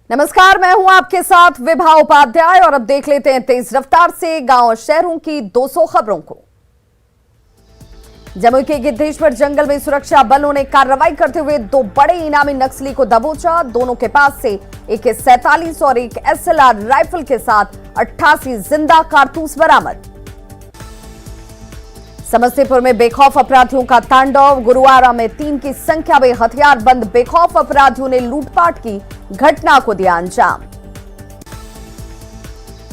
नमस्कार, मैं हूं आपके साथ विभा उपाध्याय और अब देख लेते हैं तेज रफ्तार से गांव और शहरों की 200 खबरों को। जमुई के गिद्धेश्वर जंगल में सुरक्षा बलों ने कार्रवाई करते हुए 2 बड़े इनामी नक्सली को दबोचा। दोनों के पास से AK-47 और एक SLR राइफल के साथ 88 जिंदा कारतूस बरामद। समस्तीपुर में बेखौफ अपराधियों का तांडव। गुरुवारा में 3 की संख्या में हथियारबंद बेखौफ अपराधियों ने लूटपाट की घटना को दिया अंजाम।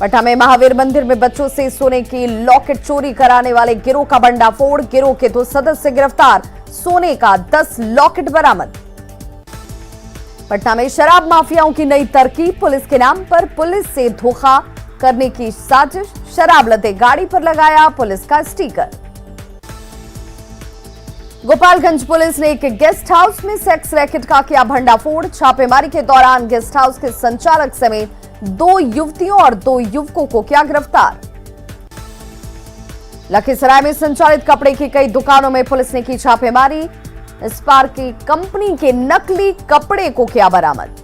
पटना में महावीर मंदिर में बच्चों से सोने की लॉकेट चोरी कराने वाले गिरोह का भंडाफोड़। गिरोह के 2 सदस्य गिरफ्तार, सोने का 10 लॉकेट बरामद। पटना में शराब माफियाओं की नई तरकीब। पुलिस के नाम पर पुलिस से धोखा करने की साजिश। शराब लदे गाड़ी पर लगाया पुलिस का स्टिकर। गोपालगंज पुलिस ने एक गेस्ट हाउस में सेक्स रैकेट का किया भंडाफोड़। छापेमारी के दौरान गेस्ट हाउस के संचालक समेत 2 युवतियों और 2 युवकों को किया गिरफ्तार। लखीसराय में संचालित कपड़े की कई दुकानों में पुलिस ने की छापेमारी। स्पार्की कंपनी के नकली कपड़े को किया बरामद।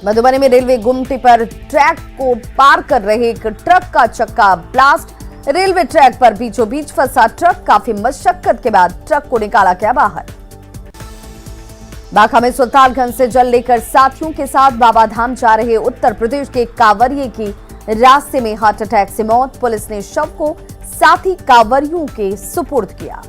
मधुबनी में रेलवे गुमटी पर ट्रैक को पार कर रहे एक ट्रक का चक्का ब्लास्ट। रेलवे ट्रैक पर बीचों बीच फंसा ट्रक। काफी मशक्कत के बाद ट्रक को निकाला गया बाहर। बांका में सुल्तानगंज से जल लेकर साथियों के साथ बाबा धाम जा रहे उत्तर प्रदेश के कांवरिये की रास्ते में हार्ट अटैक से मौत। पुलिस ने शव को साथी कांवरियों के सुपुर्द किया।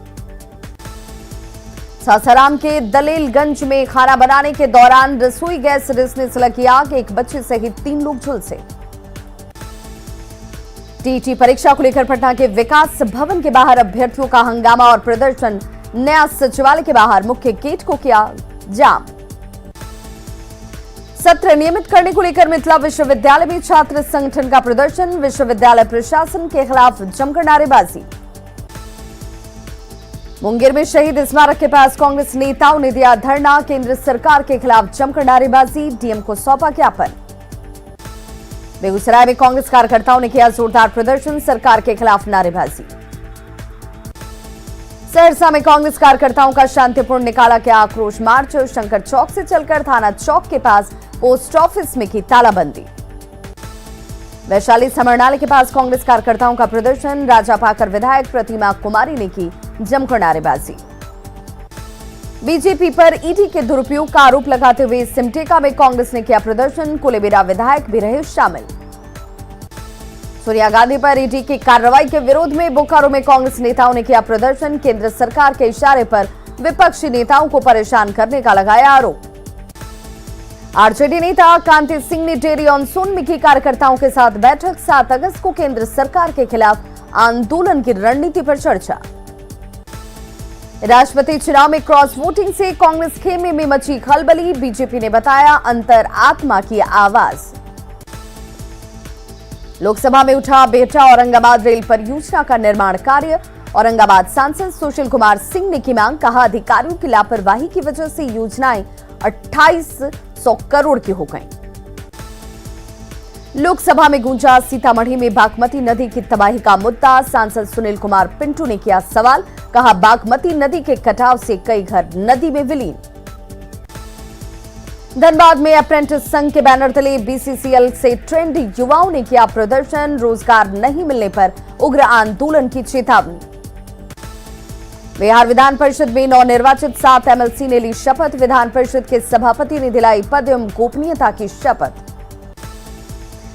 सासाराम के दलेलगंज में खाना बनाने के दौरान रसोई गैस रिसने से लगी आग। एक बच्चे सहित 3 लोग झुलसे। टीटी परीक्षा को लेकर पटना के विकास भवन के बाहर अभ्यर्थियों का हंगामा और प्रदर्शन। नया सचिवालय के बाहर मुख्य गेट को किया जाम। सत्र नियमित करने को लेकर मिथिला विश्वविद्यालय में छात्र संगठन का प्रदर्शन। विश्वविद्यालय प्रशासन के खिलाफ जमकर नारेबाजी। मुंगेर में शहीद स्मारक के पास कांग्रेस नेताओं ने दिया धरना। केंद्र सरकार के खिलाफ जमकर नारेबाजी। डीएम को सौंपा ज्ञापन। बेगूसराय में कांग्रेस कार्यकर्ताओं ने किया जोरदार प्रदर्शन। सरकार के खिलाफ नारेबाजी। सहरसा में कांग्रेस कार्यकर्ताओं का शांतिपूर्ण निकाला गया आक्रोश मार्च। शंकर चौक से चलकर थाना चौक के पास पोस्ट ऑफिस में की तालाबंदी। वैशाली समरनाले के पास कांग्रेस कार्यकर्ताओं का प्रदर्शन। राजापाकर विधायक प्रतिमा कुमारी ने की जमकर नारेबाजी। बीजेपी पर ईडी के दुरुपयोग का आरोप लगाते हुए सिमटेगा में कांग्रेस ने किया प्रदर्शन। कुलेबिरा विधायक भी रहे शामिल। सोनिया गांधी पर ईडी की कार्रवाई के विरोध में बोकारो में कांग्रेस नेताओं ने किया प्रदर्शन। केंद्र सरकार के इशारे पर विपक्षी नेताओं को परेशान करने का लगाया आरोप। आरजेडी नेता कांति सिंह ने डेरी ऑन सोन में की कार्यकर्ताओं के साथ बैठक। 7 अगस्त को केंद्र सरकार के खिलाफ आंदोलन की रणनीति पर चर्चा। राष्ट्रपति चुनाव में क्रॉस वोटिंग से कांग्रेस खेमे में मची खलबली। बीजेपी ने बताया अंतर आत्मा की आवाज। लोकसभा में उठा बेहटा औरंगाबाद रेल परियोजना का निर्माण कार्य। औरंगाबाद सांसद सुशील कुमार सिंह ने की मांग। कहा अधिकारियों की लापरवाही की वजह से योजनाएं 2800 करोड़ की हो गईं। लोकसभा में गूंजा सीतामढ़ी में बागमती नदी की तबाही का मुद्दा। सांसद सुनील कुमार पिंटू ने किया सवाल। कहा बागमती नदी के कटाव से कई घर नदी में विलीन। धनबाद में अप्रेंटिस संघ के बैनर तले बीसीसीएल से ट्रेंड युवाओं ने किया प्रदर्शन। रोजगार नहीं मिलने पर उग्र आंदोलन की चेतावनी। बिहार विधान परिषद में नवनिर्वाचित 7 एमएलसी ने ली शपथ। विधान परिषद के सभापति ने दिलाई पद एवं गोपनीयता की शपथ।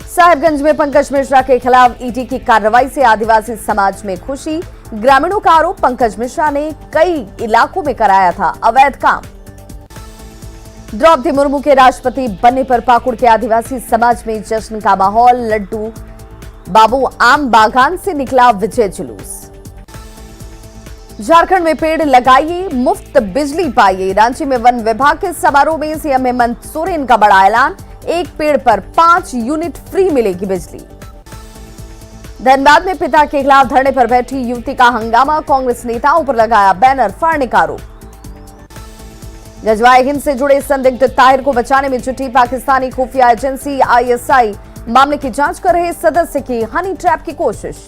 साहिबगंज में पंकज मिश्रा के खिलाफ ईडी की कार्रवाई से आदिवासी समाज में खुशी। ग्रामीणों का आरोप पंकज मिश्रा ने कई इलाकों में कराया था अवैध काम। द्रौपदी मुर्मू के राष्ट्रपति बनने पर पाकुड़ के आदिवासी समाज में जश्न का माहौल। लड्डू बाबू आम बागान से निकला विजय जुलूस। झारखंड में पेड़ लगाइए, मुफ्त बिजली पाइए। रांची में वन विभाग के समारोह में सीएम हेमंत सोरेन का बड़ा ऐलान। एक पेड़ पर 5 यूनिट फ्री मिलेगी बिजली। धनबाद में पिता के खिलाफ धरने पर बैठी युवती का हंगामा। कांग्रेस नेताओं पर लगाया बैनर फाड़ने का आरोप। गजवाए हिंद से जुड़े संदिग्ध ताहिर को बचाने में जुटी पाकिस्तानी खुफिया एजेंसी आईएसआई। मामले की जांच कर रहे सदस्य की हनी ट्रैप की कोशिश।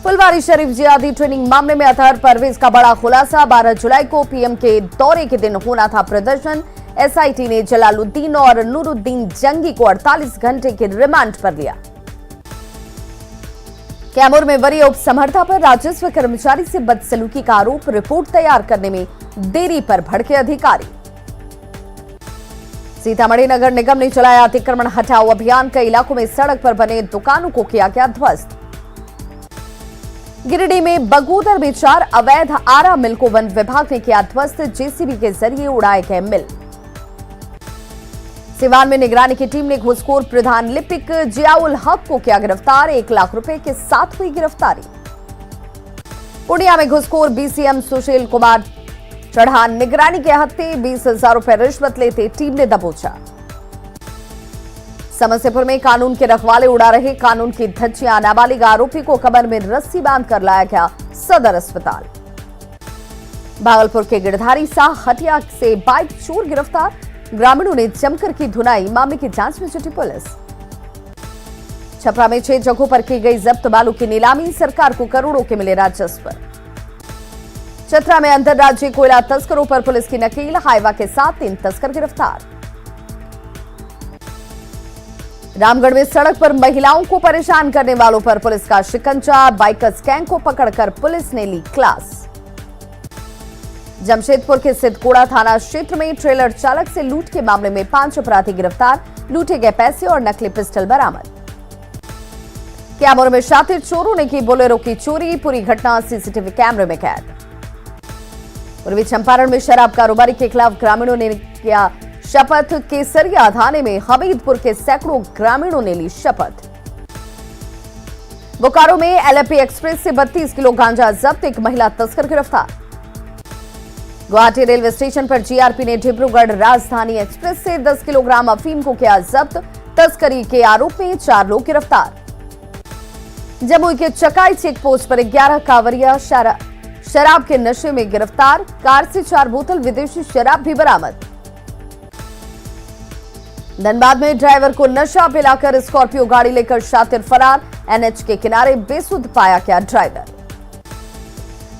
फुलवारी शरीफ जिहादी ट्रेनिंग मामले में अतहर परवेज का बड़ा खुलासा। 12 जुलाई को पीएम के दौरे के दिन होना था प्रदर्शन। एसआईटी ने जलालुद्दीन और नूरुद्दीन जंगी को 48 घंटे के रिमांड पर लिया। कैमूर में वरीय उप समर्था पर राजस्व कर्मचारी से बदसलूकी का आरोप, रिपोर्ट तैयार करने में देरी पर भड़के अधिकारी। सीतामढ़ी नगर निगम ने चलाया अतिक्रमण हटाओ अभियान, कई इलाकों में सड़क पर बने दुकानों को किया गया ध्वस्त। गिरिडीह में बगोदर में 4 अवैध आरा मिल को वन विभाग ने किया ध्वस्त, जेसीबी के जरिए उड़ाए गए मिल। सिवान में निगरानी की टीम ने घूसखोर प्रधान लिपिक जियाउल हक को किया गिरफ्तार, 1 लाख रुपए के साथ हुई गिरफ्तारी। पूर्णिया में घूसखोर बीसीएम सुशील कुमार चढ़ान निगरानी के हत्थे, 20,000 रुपए रिश्वत लेते टीम ने दबोचा। समस्तीपुर में कानून के रखवाले उड़ा रहे कानून की धज्जियां, नाबालिग आरोपी को कमर में रस्सी बांधकर लाया गया सदर अस्पताल। भागलपुर के गिरधारी शाह हटिया से बाइक चोर गिरफ्तार, ग्रामीणों ने जमकर की धुनाई, मामले की जांच में जुटी पुलिस। छपरा में 6 जगहों पर की गई जब्त बालू की नीलामी, सरकार को करोड़ों के मिले राजस्व। चतरा में अंतर्राज्यीय कोयला तस्करों पर पुलिस की नकेल, हाइवा के साथ 3 तस्कर गिरफ्तार। रामगढ़ में सड़क पर महिलाओं को परेशान करने वालों पर पुलिस का शिकंजा, बाइकर्स गैंग को पकड़कर पुलिस ने ली क्लास। जमशेदपुर के सिद्धकोड़ा थाना क्षेत्र में ट्रेलर चालक से लूट के मामले में 5 अपराधी गिरफ्तार, लूटे गए पैसे और नकली पिस्टल बरामद। कैमूर में शातिर चोरों ने की बोलेरो की चोरी, पूरी घटना सीसीटीवी कैमरे में कैद। पूर्वी चंपारण में शराब कारोबारी के खिलाफ ग्रामीणों ने किया शपथ, केसरिया थाने में हमीदपुर के सैकड़ों ग्रामीणों ने ली शपथ। बोकारो में एलएपी एक्सप्रेस से 32 किलो गांजा जब्त, 1 महिला तस्कर गिरफ्तार। गुवाहाटी रेलवे स्टेशन पर जीआरपी ने डिब्रूगढ़ राजधानी एक्सप्रेस से 10 किलोग्राम अफीम को किया जब्त, तस्करी के आरोप में 4 लोग गिरफ्तार। जमुई के चकाई चेक पोस्ट पर 11 कांवरिया शराब के नशे में गिरफ्तार, कार से 4 बोतल विदेशी शराब भी बरामद। धनबाद में ड्राइवर को नशा पिलाकर स्कॉर्पियो गाड़ी लेकर शातिर फरार, एनएच के किनारे बेसुध पाया गया ड्राइवर।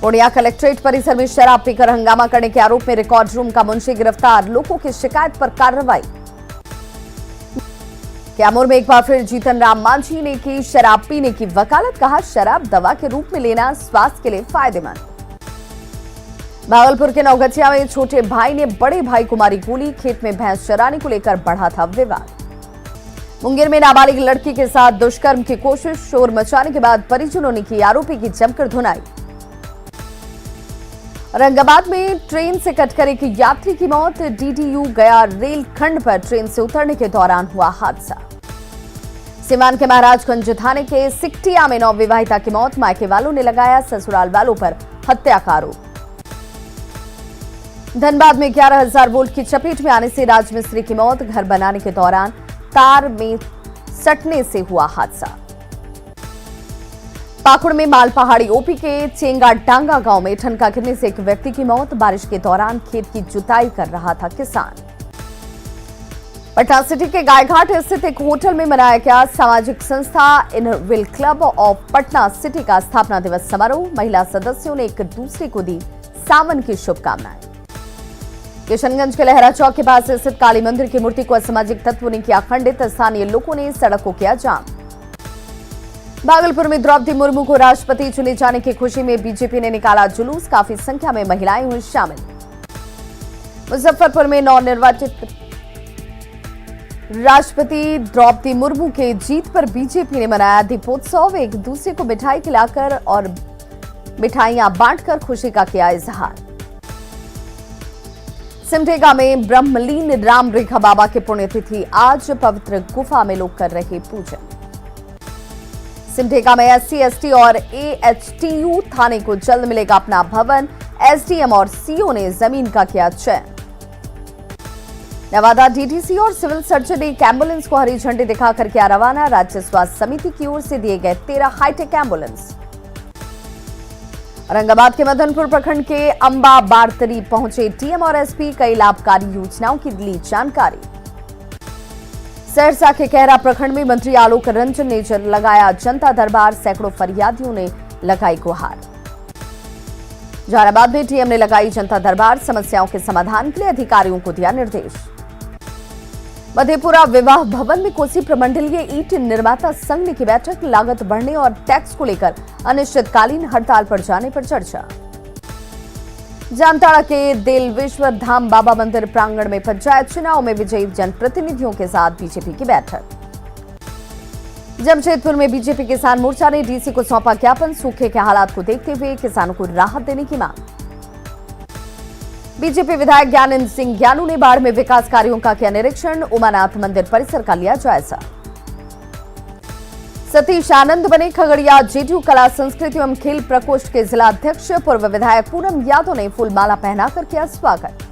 पूर्णिया कलेक्ट्रेट परिसर में शराब पीकर हंगामा करने के आरोप में रिकॉर्ड रूम का मुंशी गिरफ्तार, लोगों की शिकायत पर कार्रवाई। कैमूर में एक बार फिर जीतन राम मांझी ने की शराब पीने की वकालत, कहा शराब दवा के रूप में लेना स्वास्थ्य के लिए फायदेमंद। भागलपुर के नौगछिया में छोटे भाई ने बड़े भाई को मारी गोली, खेत में भैंस चराने को लेकर बढ़ा था विवाद। मुंगेर में नाबालिग लड़की के साथ दुष्कर्म की कोशिश, शोर मचाने के बाद परिजनों ने की आरोपी की जमकर धुनाई। औरंगाबाद में ट्रेन से कटकर एक यात्री की मौत, डीडीयू गया रेल खंड पर ट्रेन से उतरने के दौरान हुआ हादसा। सिवान के महाराजगंज थाने के सिकटिया में नवविवाहिता की मौत, मायके वालों ने लगाया ससुराल वालों पर हत्या का आरोप। धनबाद में 11,000 वोल्ट की चपेट में आने से राजमिस्त्री की मौत, घर बनाने के दौरान तार में सटने से हुआ हादसा। पाकुड़ में माल पहाड़ी ओपी के चेंगा डांगा गांव में ठनका गिरने से एक व्यक्ति की मौत, बारिश के दौरान खेत की जुताई कर रहा था किसान। पटना सिटी के गायघाट स्थित एक होटल में मनाया गया सामाजिक संस्था Inner Wheel club of Patna city का स्थापना दिवस समारोह, महिला सदस्यों ने एक दूसरे को दी सावन की शुभकामनाएं। किशनगंज के लहरा चौक के पास स्थित काली मंदिर की मूर्ति को असामाजिक तत्वों ने किया खंडित, स्थानीय लोगों ने सड़क को किया जाम। भागलपुर में द्रौपदी मुर्मू को राष्ट्रपति चुने जाने की खुशी में बीजेपी ने निकाला जुलूस, काफी संख्या में महिलाएं हुई शामिल। मुजफ्फरपुर में नवनिर्वाचित राष्ट्रपति द्रौपदी मुर्मू के जीत पर बीजेपी ने मनाया दीपोत्सव, एक दूसरे को मिठाई खिलाकर और मिठाइयां बांटकर खुशी का किया इजहार। सिमडेगा में ब्रह्मलीन राम रेखा बाबा की पुण्यतिथि, आज पवित्र गुफा में लोग कर रहे पूजन। सिमडेगा में एससी, एसटी और एएचटीयू थाने को जल्द मिलेगा अपना भवन, एसडीएम और सीओ ने जमीन का किया चयन। नवादा डीटीसी और सिविल सर्जन ने एक एम्बुलेंस को हरी झंडी दिखाकर किया रवाना, राज्य स्वास्थ्य समिति की ओर से दिए गए 13 हाईटेक एम्बुलेंस। औरंगाबाद के मदनपुर प्रखंड के अंबा बारतरी पहुंचे डीएम और एसपी, कई लाभकारी योजनाओं की ली जानकारी। सहरसा के कहरा प्रखंड में मंत्री आलोक रंजन ने लगाया जनता दरबार, सैकड़ों फरियादियों ने लगाई गुहार। जहानाबाद में टीएम ने लगाई जनता दरबार, समस्याओं के समाधान के लिए अधिकारियों को दिया निर्देश। मधेपुरा विवाह भवन में कोसी प्रमंडलीय ईंट निर्माता संघ की बैठक, लागत बढ़ने और टैक्स को लेकर अनिश्चितकालीन हड़ताल पर जाने पर चर्चा। जामताड़ा के देलवेश्वर धाम बाबा मंदिर प्रांगण में पंचायत चुनाव में विजयी जनप्रतिनिधियों के साथ बीजेपी की बैठक। जमशेदपुर में बीजेपी किसान मोर्चा ने डीसी को सौंपा ज्ञापन, सूखे के हालात को देखते हुए किसानों को राहत देने की मांग। बीजेपी विधायक ज्ञानेंद्र सिंह ज्ञानू ने बाढ़ में विकास कार्यों का किया निरीक्षण, उमानाथ मंदिर परिसर का लिया जायजा। सतीश आनंद बने खगड़िया जेडीयू कला संस्कृति एवं खेल प्रकोष्ठ के जिला अध्यक्ष, पूर्व विधायक पूनम यादव ने फूलमाला पहनाकर किया स्वागत।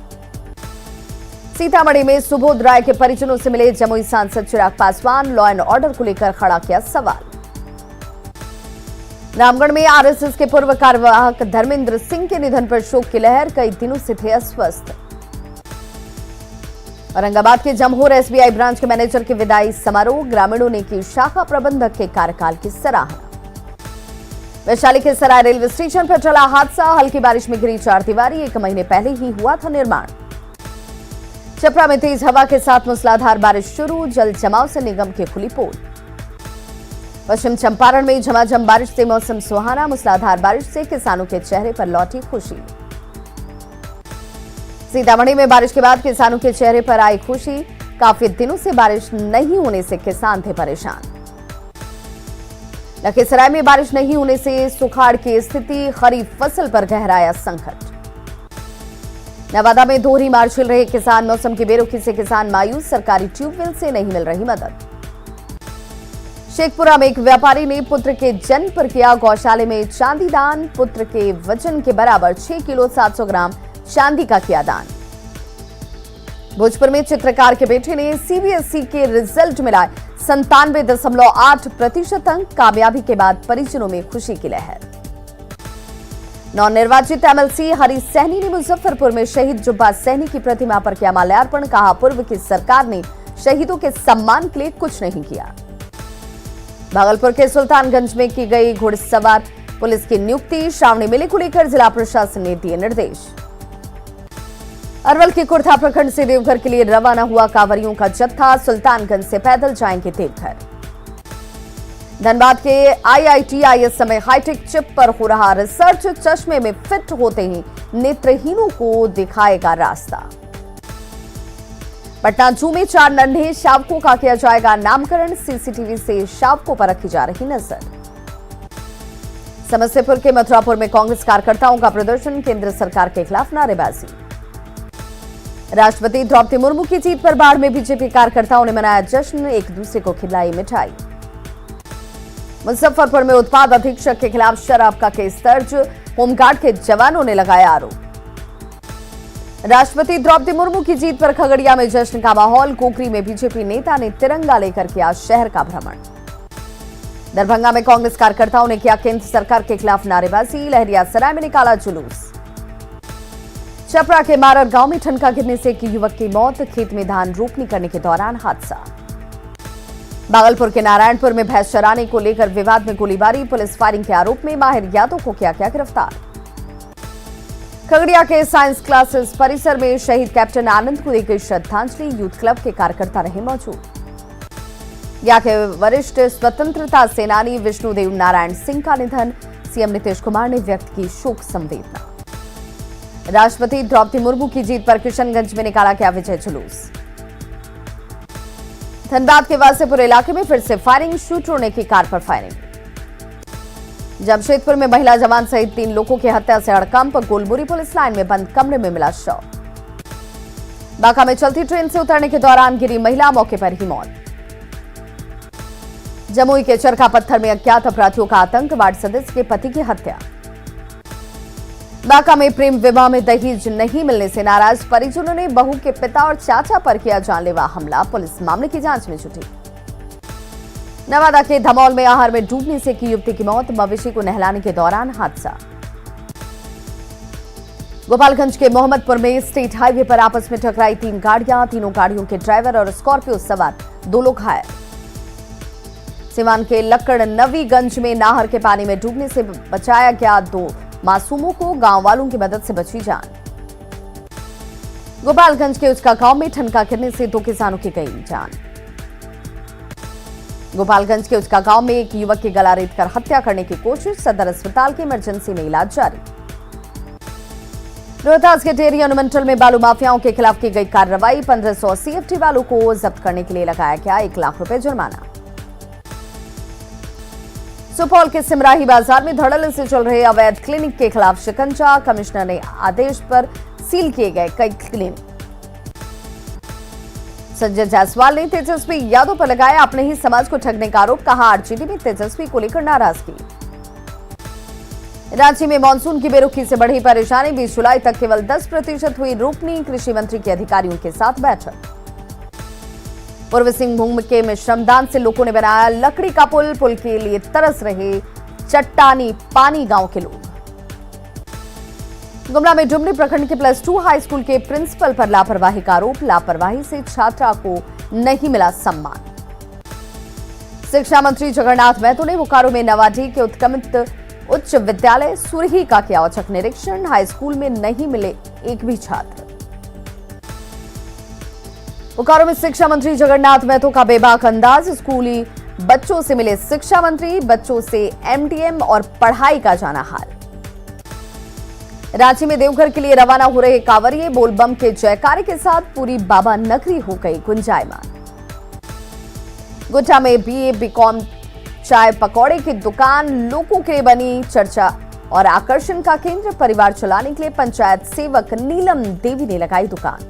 सीतामढ़ी में सुबोध राय के परिजनों से मिले जमुई सांसद Chirag Paswan, law and order को लेकर खड़ा किया सवाल। रामगढ़ में आरएसएस के पूर्व कार्यवाहक धर्मेंद्र सिंह के निधन पर शोक की लहर, कई दिनों से थे अस्वस्थ। औरंगाबाद के जमहोर एसबीआई ब्रांच के मैनेजर के विदाई समारोह, ग्रामीणों ने की शाखा प्रबंधक के कार्यकाल की सराहना। वैशाली के सराय रेलवे स्टेशन पर चला हादसा, हल्की बारिश में गिरी चारदीवारी, 1 महीने पहले ही हुआ था निर्माण। छपरा में तेज हवा के साथ मूसलाधार बारिश शुरू, जल जमाव से निगम की खुली पोल। पश्चिम चंपारण में झमाझम बारिश से मौसम सुहाना, मूसलाधार बारिश से किसानों के चेहरे पर लौटी खुशी। सीतामढ़ी में बारिश के बाद किसानों के चेहरे पर आई खुशी, काफी दिनों से बारिश नहीं होने से किसान थे परेशान। लखीसराय में बारिश नहीं होने से सुखाड़ की स्थिति, खरीफ फसल पर गहराया संकट। नवादा में दोहरी मार झेल रहे किसान, मौसम की बेरुखी से किसान मायूस, सरकारी ट्यूबवेल से नहीं मिल रही मदद। शेखपुरा में एक व्यापारी ने पुत्र के जन्म पर किया गौशाले में चांदी दान, पुत्र के वजन के बराबर 6 किलो 700 ग्राम चांदी का किया दान। भोजपुर में चित्रकार के बेटे ने सीबीएसई के रिजल्ट मिलाए 97.8% अंक, कामयाबी के बाद परिजनों में खुशी की लहर। नवनिर्वाचित एमएलसी हरी सहनी ने मुजफ्फरपुर में शहीद जुब्बा सहनी की प्रतिमा पर किया माल्यार्पण, कहा पूर्व की सरकार ने शहीदों के सम्मान के लिए कुछ नहीं किया। भागलपुर के सुल्तानगंज में की गई घुड़सवार पुलिस की नियुक्ति, श्रावणी मेले को लेकर जिला प्रशासन ने दिए निर्देश। अरवल के कुर्था प्रखंड से देवघर के लिए रवाना हुआ कांवरियों का जत्था, सुल्तानगंज से पैदल जाएंगे देवघर। धनबाद के आईआईटीआईएस समय हाईटेक चिप पर हो रहा रिसर्च, चश्मे में फिट होते ही नेत्रहीनों को दिखाएगा रास्ता। पटना जू में 4 नन्हे शावकों का किया जाएगा नामकरण, सीसीटीवी से शावकों पर रखी जा रही नजर। समस्तीपुर के मथुरापुर में कांग्रेस कार्यकर्ताओं का प्रदर्शन, केंद्र सरकार के खिलाफ नारेबाजी। राष्ट्रपति द्रौपदी मुर्मू की जीत पर बाढ़ में बीजेपी कार्यकर्ताओं ने मनाया जश्न, एक दूसरे को खिलाई मिठाई। मुजफ्फरपुर में उत्पाद अधीक्षक के खिलाफ शराब का केस दर्ज, होमगार्ड के जवानों ने लगाया आरोप। राष्ट्रपति द्रौपदी मुर्मू की जीत पर खगड़िया में जश्न का माहौल, कोकरी में बीजेपी नेता ने तिरंगा लेकर किया शहर का भ्रमण। दरभंगा में कांग्रेस कार्यकर्ताओं ने किया केंद्र सरकार के खिलाफ नारेबाजी, लहरियासराय में निकाला जुलूस। छपरा के मारर गांव में ठनका गिरने से एक युवक की मौत, खेत में धान रोपनी करने के दौरान हादसा। भागलपुर के नारायणपुर में भैंस चराने को लेकर विवाद में गोलीबारी, पुलिस फायरिंग के आरोप में माहिर यादव को किया गया गिरफ्तार। खगड़िया के साइंस क्लासेस परिसर में शहीद कैप्टन आनंद को दी गई श्रद्धांजलि, यूथ क्लब के कार्यकर्ता रहे मौजूद। यहाँ के वरिष्ठ स्वतंत्रता सेनानी विष्णुदेव नारायण सिंह का निधन, सीएम नीतीश कुमार ने व्यक्त की शोक संवेदना। राष्ट्रपति द्रौपदी मुर्मू की जीत पर किशनगंज में निकाला गया विजय जुलूस। धनबाद के वासेपुर इलाके में फिर से फायरिंग, शूटरों ने की कार पर फायरिंग। जमशेदपुर में महिला जवान सहित 3 लोगों की हत्या से हड़कंप, गोलमुरी पुलिस लाइन में बंद कमरे में मिला शव। बांका में चलती ट्रेन से उतरने के दौरान गिरी महिला, मौके पर ही मौत। जमुई के चरखा पत्थर में अज्ञात अपराधियों का आतंक, वार्ड सदस्य के पति की हत्या। बांका में प्रेम विवाह में दहेज नहीं मिलने से नाराज परिजनों ने बहू के पिता और चाचा पर किया जानलेवा हमला, पुलिस मामले की जांच में जुटी। नवादा के धमौल में आहर में डूबने से एक युवती की मौत, मवेशी को नहलाने के दौरान हादसा। गोपालगंज के मोहम्मदपुर में स्टेट हाईवे पर आपस में टकराई 3 गाड़ियां, तीनों गाड़ियों के ड्राइवर और स्कॉर्पियो सवार 2 लोग घायल। सिवान के लक्कड़ नवीगंज में नाहर के पानी में डूबने से बचाया गया 2 मासूमों को गांव वालों की मदद से बची जान। गोपालगंज के उचका गांव में ठनका गिरने से 2 किसानों की गई जान। गोपालगंज के उचका गांव में एक युवक की गला रेत कर हत्या करने की कोशिश, सदर अस्पताल के इमरजेंसी में इलाज जारी। रोहतास के टेहरी अनुमंडल में बालू माफियाओं के खिलाफ की गई कार्रवाई, 1500 सीएफटी बालू को जब्त करने के लिए लगाया गया 1 लाख रुपए जुर्माना। सुपौल के सिमराही बाजार में धड़ल्ले से चल रहे अवैध क्लिनिक के खिलाफ शिकंजा, कमिश्नर ने आदेश पर सील किए गए कई क्लिनिक। संजय जायसवाल ने तेजस्वी यादव पर लगाया अपने ही समाज को ठगने का आरोप, कहा आरजेडी में तेजस्वी को लेकर नाराजगी। रांची में मानसून की बेरुखी से बढ़ी परेशानी, 20 जुलाई तक केवल 10% हुई रोपनी, कृषि मंत्री के अधिकारियों के साथ बैठक। पूर्वी सिंहभूम के में श्रमदान से लोगों ने बनाया लकड़ी का पुल के लिए तरस रहे चट्टानी पानी गांव के लोग। गुमला में डुमरी प्रखंड के +2 हाई स्कूल के प्रिंसिपल पर लापरवाही का आरोप, लापरवाही से छात्रा को नहीं मिला सम्मान। शिक्षा मंत्री जगन्नाथ महतो ने बोकारो में नवाडी के उत्क्रमित उच्च विद्यालय सुरही का किया औचक निरीक्षण, हाई स्कूल में नहीं मिले एक भी छात्र। बोकारो में शिक्षा मंत्री जगन्नाथ महतो का बेबाक अंदाज, स्कूली बच्चों से मिले शिक्षा मंत्री, बच्चों से एमडीएम और पढ़ाई का जाना हाल। रांची में देवघर के लिए रवाना हो रहे कांवरिये बोलबम के जयकारे के साथ पूरी बाबा नगरी हो गई गुंजायमान। गोड्डा में बीए बीकॉम चाय पकौड़े की दुकान लोगों के लिए बनी चर्चा और आकर्षण का केंद्र, परिवार चलाने के लिए पंचायत सेवक नीलम देवी ने लगाई दुकान।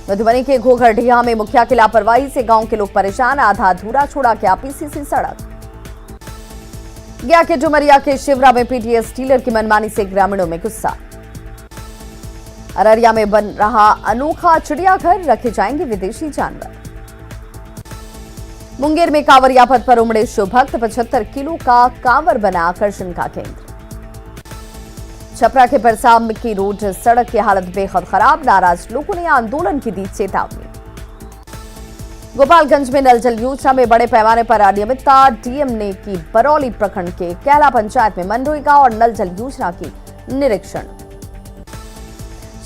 मधुबनी के घोघरडीहा में मुखिया की लापरवाही से गांव के लोग परेशान, आधा अधूरा छोड़ा क्या पीसीसी सड़क। गया के डुमरिया के शिवरा में पीटीएस डीलर की मनमानी से ग्रामीणों में गुस्सा। अररिया में बन रहा अनोखा चिड़ियाघर, रखे जाएंगे विदेशी जानवर। मुंगेर में कांवरिया पथ पर उमड़े शिव भक्त, 75 किलो का कांवर बना आकर्षण का केंद्र। छपरा के परसाम की रोड सड़क की हालत बेहद खराब, नाराज लोगों ने आंदोलन की दी चेतावनी। गोपालगंज में नल जल योजना में बड़े पैमाने पर अनियमितता, डीएम ने की बरौली प्रखंड के कैला पंचायत में मनरेगा और नल जल योजना की निरीक्षण।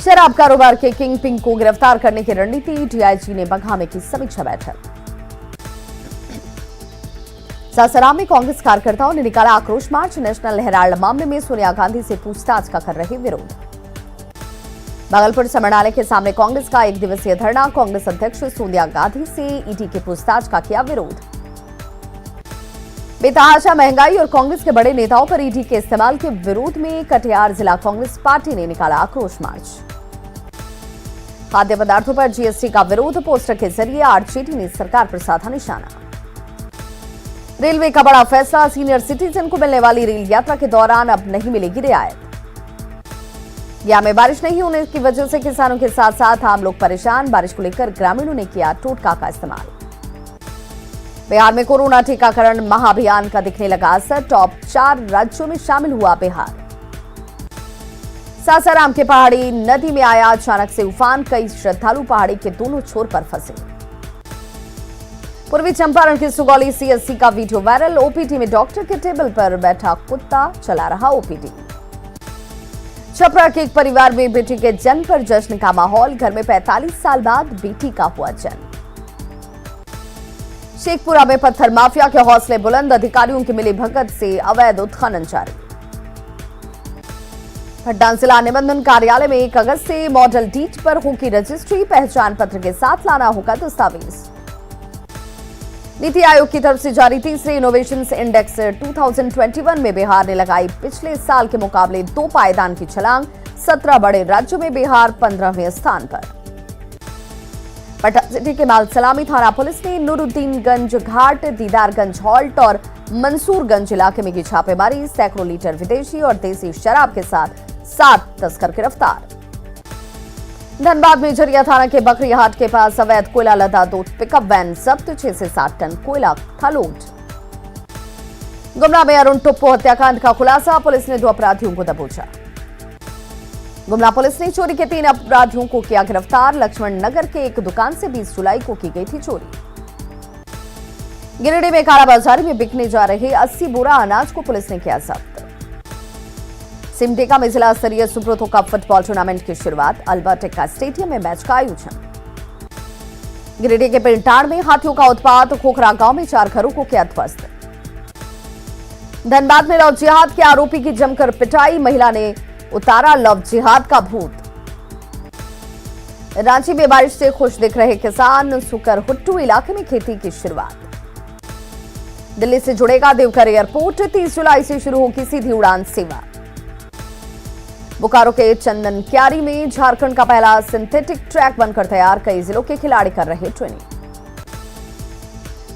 शराब कारोबार के किंग पिंग को गिरफ्तार करने की रणनीति, डीआईजी ने बघा में की समीक्षा बैठक। सासाराम में कांग्रेस कार्यकर्ताओं ने निकाला आक्रोश मार्च, नेशनल हेराल्ड मामले में सोनिया गांधी से पूछताछ का कर रहे विरोध। भागलपुर समरणालय के सामने कांग्रेस का 1 दिवसीय धरना, कांग्रेस अध्यक्ष सोनिया गांधी से ईडी के पूछताछ का किया विरोध। बेतहाशा महंगाई और कांग्रेस के बड़े नेताओं पर ईडी के इस्तेमाल के विरोध में कटिहार जिला कांग्रेस पार्टी ने निकाला आक्रोश मार्च। खाद्य पदार्थों पर जीएसटी का विरोध, पोस्टर के जरिए आरजेडी ने सरकार पर साधा निशाना। रेलवे का बड़ा फैसला, सीनियर सिटीजन को मिलने वाली रेल यात्रा के दौरान अब नहीं मिलेगी रियायत। गया में बारिश नहीं होने की वजह से किसानों के साथ साथ आम लोग परेशान, बारिश को लेकर ग्रामीणों ने किया टोटका का इस्तेमाल। बिहार में कोरोना टीकाकरण महाअभियान का दिखने लगा असर, टॉप 4 राज्यों में शामिल हुआ बिहार। सासाराम के पहाड़ी नदी में आया अचानक से उफान, कई श्रद्धालु पहाड़ी के दोनों छोर पर फंसे। पूर्वी चंपारण के सुगौली सीएससी का वीडियो वायरल, ओपीडी में डॉक्टर के टेबल पर बैठा कुत्ता चला रहा ओपीडी। छपरा के एक परिवार में बेटी के जन्म पर जश्न का माहौल, घर में 45 साल बाद बेटी का हुआ जन्म। शेखपुरा में पत्थर माफिया के हौसले बुलंद, अधिकारियों की मिलीभगत से अवैध उत्खनन जारी। पटना जिला निबंधन कार्यालय में 1 अगस्त से मॉडल डीड पर होगी रजिस्ट्री, पहचान पत्र के साथ लाना होगा दस्तावेज। नीति आयोग की तरफ से जारी तीसरे इनोवेशंस इंडेक्स 2021 में बिहार ने लगाई पिछले साल के मुकाबले 2 पायदान की छलांग, 17 बड़े राज्यों में बिहार 15वें स्थान पर। पटना सिटी के मालसलामी थाना पुलिस ने नूरुद्दीनगंज घाट, दीदारगंज हॉल्ट और मंसूरगंज इलाके में की छापेमारी, सैकड़ों लीटर विदेशी और देसी शराब के साथ 7 तस्कर गिरफ्तार। धनबाद में झरिया थाना के बकरीहाट के पास अवैध कोयला लदा 2 पिकअप वैन जब्त, 6 से 7 टन कोयला था लोड। गुमला में अरुण टुप्पो हत्याकांड का खुलासा, पुलिस ने 2 अपराधियों को दबोचा। गुमला पुलिस ने चोरी के 3 अपराधियों को किया गिरफ्तार, लक्ष्मण नगर के एक दुकान से 20 जुलाई को की गई थी चोरी। गिरिडीह में कालाबाजारी में बिकने जा रहे 80 बोरा अनाज को पुलिस ने किया जब्त। सिमडेगा में जिला स्तरीय सुब्रतो कप फुटबॉल टूर्नामेंट की शुरुआत। अल्बर्ट एक्का स्टेडियम में मैच का आयोजन। गिरिडीह के पिंटाड़ में हाथियों का उत्पात। खोखरा गांव में 4 घरों को किया ध्वस्त। धनबाद में लव जिहाद के आरोपी की जमकर पिटाई। महिला ने उतारा लव जिहाद का भूत। रांची में बारिश से खुश दिख रहे किसान। सुकर हुट्टू इलाके में खेती की शुरुआत। दिल्ली से जुड़ेगा देवघर एयरपोर्ट। 30 जुलाई से शुरू होगी सीधी उड़ान सेवा। बोकारो के चंदन क्यारी में झारखंड का पहला सिंथेटिक ट्रैक बनकर तैयार। कई जिलों के खिलाड़ी कर रहे ट्रेनिंग।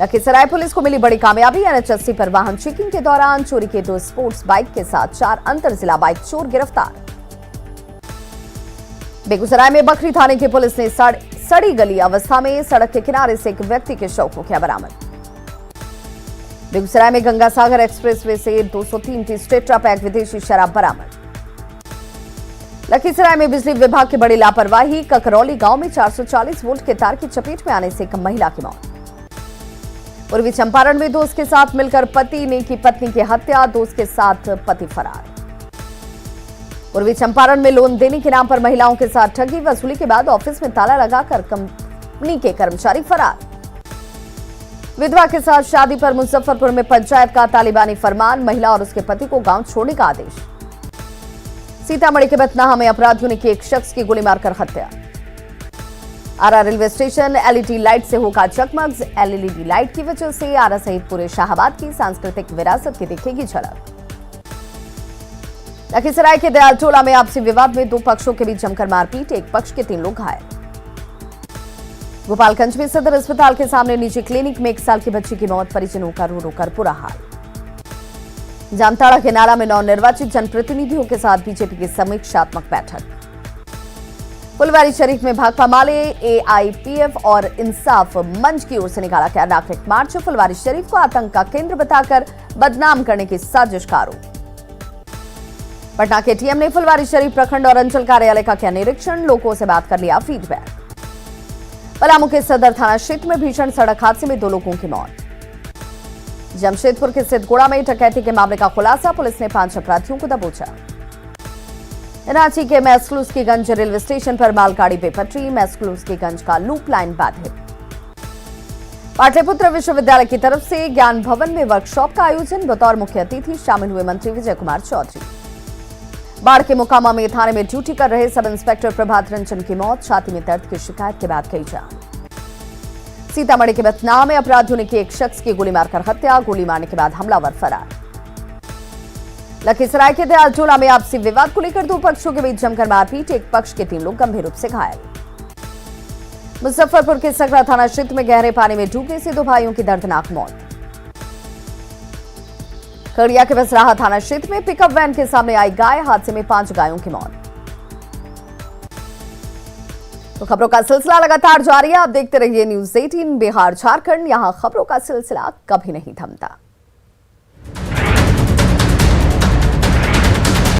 लखीसराय पुलिस को मिली बड़ी कामयाबी। एनएच-80 पर वाहन चेकिंग के दौरान चोरी के 2 स्पोर्ट्स बाइक के साथ 4 अंतर जिला बाइक चोर गिरफ्तार। बेगूसराय में बखरी थाने की पुलिस ने सड़ी गली अवस्था में सड़क के किनारे से एक व्यक्ति के शव को किया बरामद। बेगूसराय में गंगा सागर एक्सप्रेसवे से 203 पीस टेट्रा पैक विदेशी शराब बरामद। लखीसराय में बिजली विभाग की बड़ी लापरवाही। ककरौली गांव में 440 वोल्ट के तार की चपेट में आने से एक महिला की मौत। पूर्वी चंपारण में दोस्त के साथ मिलकर पति ने की पत्नी की हत्या। दोस्त के साथ पति फरार। पूर्वी चंपारण में लोन देने के नाम पर महिलाओं के साथ ठगी। वसूली के बाद ऑफिस में ताला लगाकर कंपनी के कर्मचारी फरार। विधवा के साथ शादी पर मुजफ्फरपुर में पंचायत का तालिबानी फरमान। महिला और उसके पति को गांव छोड़ने का आदेश। सीतामढ़ी के बथनाहा में अपराधियों ने की एक शख्स की गोली मारकर हत्या। आरा रेलवे स्टेशन एलईडी लाइट से होगा जगमग। एलईडी लाइट की वजह से आरा सहित पूरे शाहाबाद की सांस्कृतिक विरासत की दिखेगी झलक। लखीसराय के दयालटोला में आपसी विवाद में 2 पक्षों के बीच जमकर मारपीट। एक पक्ष के 3 लोग घायल। गोपालगंज में सदर अस्पताल के सामने निजी क्लिनिक में 1 साल की बच्ची की मौत। परिजनों का रो रो कर बुरा हाल। जामताड़ा के नाला में नवनिर्वाचित जनप्रतिनिधियों के साथ बीजेपी की समीक्षात्मक बैठक। फुलवारी शरीफ में भाकपा माले, एआईपीएफ और इंसाफ मंच की ओर से निकाला गया नागरिक मार्च। फुलवारी शरीफ को आतंक का केंद्र बताकर बदनाम करने की साजिश का आरोप। पटना के टीएम ने फुलवारी शरीफ प्रखंड और अंचल कार्यालय का किया निरीक्षण। लोगों से बात कर लिया फीडबैक। पलामू के सदर थाना क्षेत्र में भीषण सड़क हादसे में 2 लोगों की मौत। जमशेदपुर के सिद्धगोड़ा में डकैती के मामले का खुलासा। पुलिस ने 5 अपराधियों को दबोचा। रांची के मैस्क्लूस्कीगंज रेलवे स्टेशन पर मालगाड़ी बेपटरी। मैस्क्लूस्कीगंज का लूप लाइन बाधित। पाटलिपुत्र विश्वविद्यालय की तरफ से ज्ञान भवन में वर्कशॉप का आयोजन। बतौर मुख्य अतिथि शामिल हुए मंत्री विजय कुमार चौधरी। बाढ़ के मोकामा में थाने में ड्यूटी कर रहे सब इंस्पेक्टर प्रभात रंजन की मौत। छाती में दर्द की शिकायत के बाद कई जान। सीतामढ़ी के बथनाहा में अपराधियों ने की एक शख्स की गोली मारकर हत्या। गोली मारने के बाद हमलावर फरार। लखीसराय के दयालटोला में आपसी विवाद को लेकर 2 पक्षों के बीच जमकर मारपीट। एक पक्ष के 3 लोग गंभीर रूप से घायल। मुजफ्फरपुर के सकरा थाना क्षेत्र में गहरे पानी में डूबने से 2 भाइयों की दर्दनाक मौत। खगड़िया के बसराहा थाना क्षेत्र में पिकअप वैन के सामने आई गाय। हादसे में 5 गायों की मौत। तो खबरों का सिलसिला लगातार जारी है। आप देखते रहिए न्यूज़ 18 बिहार झारखंड। यहां खबरों का सिलसिला कभी नहीं थमता।